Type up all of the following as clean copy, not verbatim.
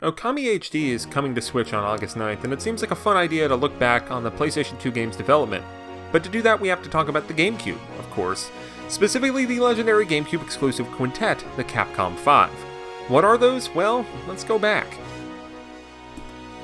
Okami HD is coming to Switch on August 9th, and it seems like a fun idea to look back on the PlayStation 2 game's development. But to do that, we have to talk about the GameCube, of course. Specifically the legendary GameCube exclusive quintet, the Capcom 5. What are those? Well, let's go back.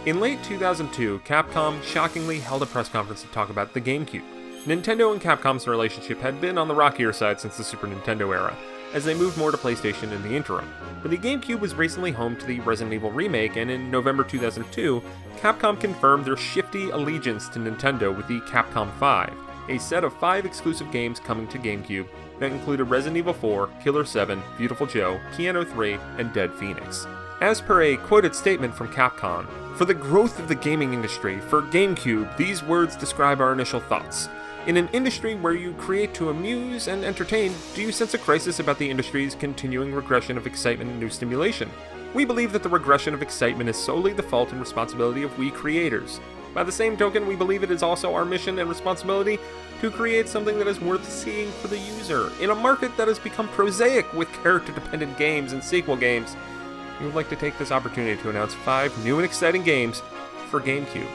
In late 2002, Capcom shockingly held a press conference to talk about the GameCube. Nintendo and Capcom's relationship had been on the rockier side since the Super Nintendo era, as they moved more to PlayStation in the interim. But the GameCube was recently home to the Resident Evil remake, and in November 2002, Capcom confirmed their shifty allegiance to Nintendo with the Capcom 5, a set of 5 exclusive games coming to GameCube that included Resident Evil 4, Killer 7, Viewtiful Joe, Keanu 3, and Dead Phoenix. As per a quoted statement from Capcom, "For the growth of the gaming industry, for GameCube, these words describe our initial thoughts. In an industry where you create to amuse and entertain, do you sense a crisis about the industry's continuing regression of excitement and new stimulation? We believe that the regression of excitement is solely the fault and responsibility of we creators. By the same token, we believe it is also our mission and responsibility to create something that is worth seeing for the user. In a market that has become prosaic with character-dependent games and sequel games, we would like to take this opportunity to announce 5 new and exciting games for GameCube."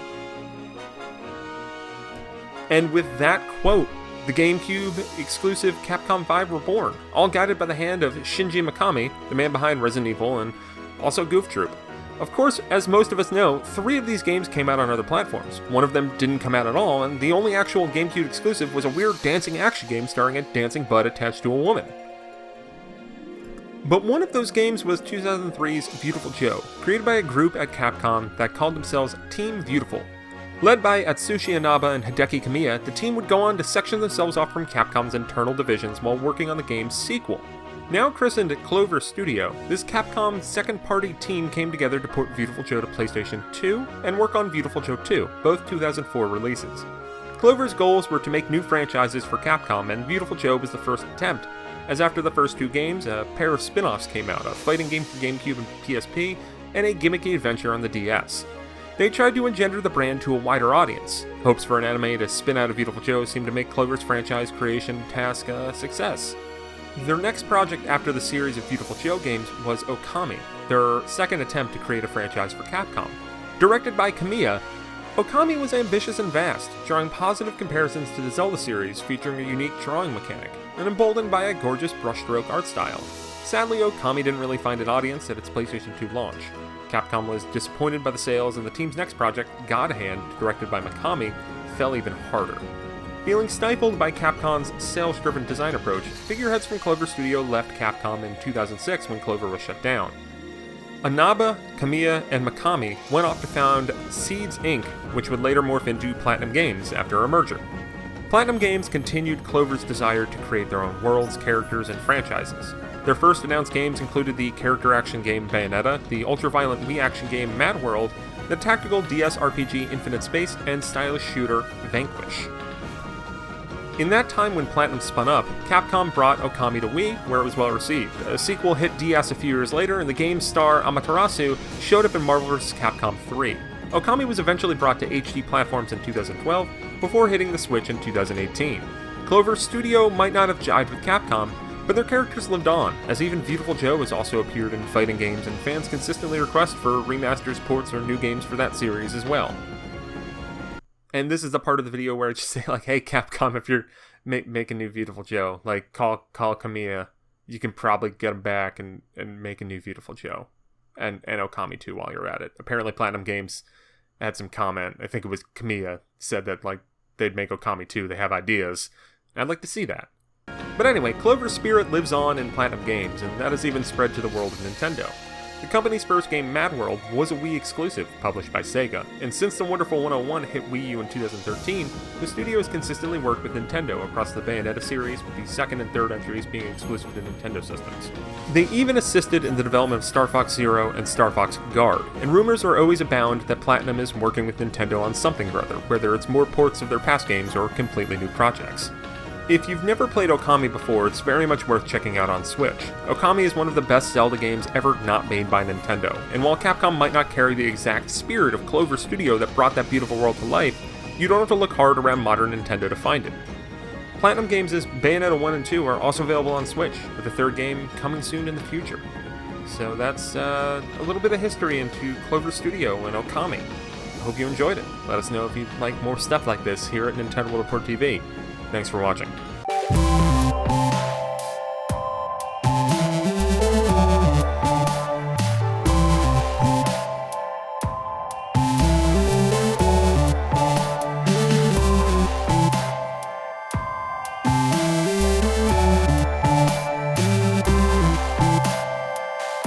And with that quote, the GameCube exclusive Capcom 5 were born, all guided by the hand of Shinji Mikami, the man behind Resident Evil, and also Goof Troop. Of course, as most of us know, 3 of these games came out on other platforms. One of them didn't come out at all, and the only actual GameCube exclusive was a weird dancing action game starring a dancing butt attached to a woman. But one of those games was 2003's Viewtiful Joe, created by a group at Capcom that called themselves Team Viewtiful. Led by Atsushi Inaba and Hideki Kamiya, the team would go on to section themselves off from Capcom's internal divisions while working on the game's sequel. Now christened Clover Studio, this Capcom second-party team came together to port Viewtiful Joe to PlayStation 2 and work on Viewtiful Joe 2, both 2004 releases. Clover's goals were to make new franchises for Capcom, and Viewtiful Joe was the first attempt, as after the first 2 games, a pair of spin-offs came out, a fighting game for GameCube and PSP, and a gimmicky adventure on the DS. They tried to engender the brand to a wider audience. Hopes for an anime to spin out of Viewtiful Joe seemed to make Clover's franchise creation task a success. Their next project after the series of Viewtiful Joe games was Okami, their second attempt to create a franchise for Capcom. Directed by Kamiya, Okami was ambitious and vast, drawing positive comparisons to the Zelda series featuring a unique drawing mechanic, and emboldened by a gorgeous brushstroke art style. Sadly, Okami didn't really find an audience at its PlayStation 2 launch. Capcom was disappointed by the sales, and the team's next project, God Hand, directed by Mikami, fell even harder. Feeling stifled by Capcom's sales-driven design approach, figureheads from Clover Studio left Capcom in 2006 when Clover was shut down. Inaba, Kamiya, and Mikami went off to found Seeds Inc., which would later morph into PlatinumGames after a merger. PlatinumGames continued Clover's desire to create their own worlds, characters, and franchises. Their first announced games included the character action game Bayonetta, the ultra-violent Wii action game Mad World, the tactical DS RPG Infinite Space, and stylish shooter Vanquish. In that time when Platinum spun up, Capcom brought Okami to Wii, where it was well received. A sequel hit DS a few years later, and the game's star Amaterasu showed up in Marvel vs. Capcom 3. Okami was eventually brought to HD platforms in 2012, before hitting the Switch in 2018. Clover Studio might not have jived with Capcom, but their characters lived on, as even Viewtiful Joe has also appeared in fighting games, and fans consistently request for remasters, ports, or new games for that series as well. And this is the part of the video where I just say, like, hey Capcom, if you're make a new Viewtiful Joe, like, call Kamiya, you can probably get him back and make a new Viewtiful Joe. And Okami too while you're at it. Apparently PlatinumGames had some comment, I think it was Kamiya, said that, like, they'd make Okami too, they have ideas. I'd like to see that. But anyway, Clover's spirit lives on in PlatinumGames, and that has even spread to the world of Nintendo. The company's first game, Mad World, was a Wii exclusive, published by Sega, and since The Wonderful 101 hit Wii U in 2013, the studio has consistently worked with Nintendo across the Bayonetta series, with the second and third entries being exclusive to Nintendo systems. They even assisted in the development of Star Fox Zero and Star Fox Guard, and rumors are always abound that Platinum is working with Nintendo on something or other, whether it's more ports of their past games or completely new projects. If you've never played Okami before, it's very much worth checking out on Switch. Okami is one of the best Zelda games ever not made by Nintendo, and while Capcom might not carry the exact spirit of Clover Studio that brought that beautiful world to life, you don't have to look hard around modern Nintendo to find it. PlatinumGames' Bayonetta 1 and 2 are also available on Switch, with the third game coming soon in the future. So that's a little bit of history into Clover Studio and Okami. I hope you enjoyed it. Let us know if you'd like more stuff like this here at Nintendo World Report TV. Thanks for watching.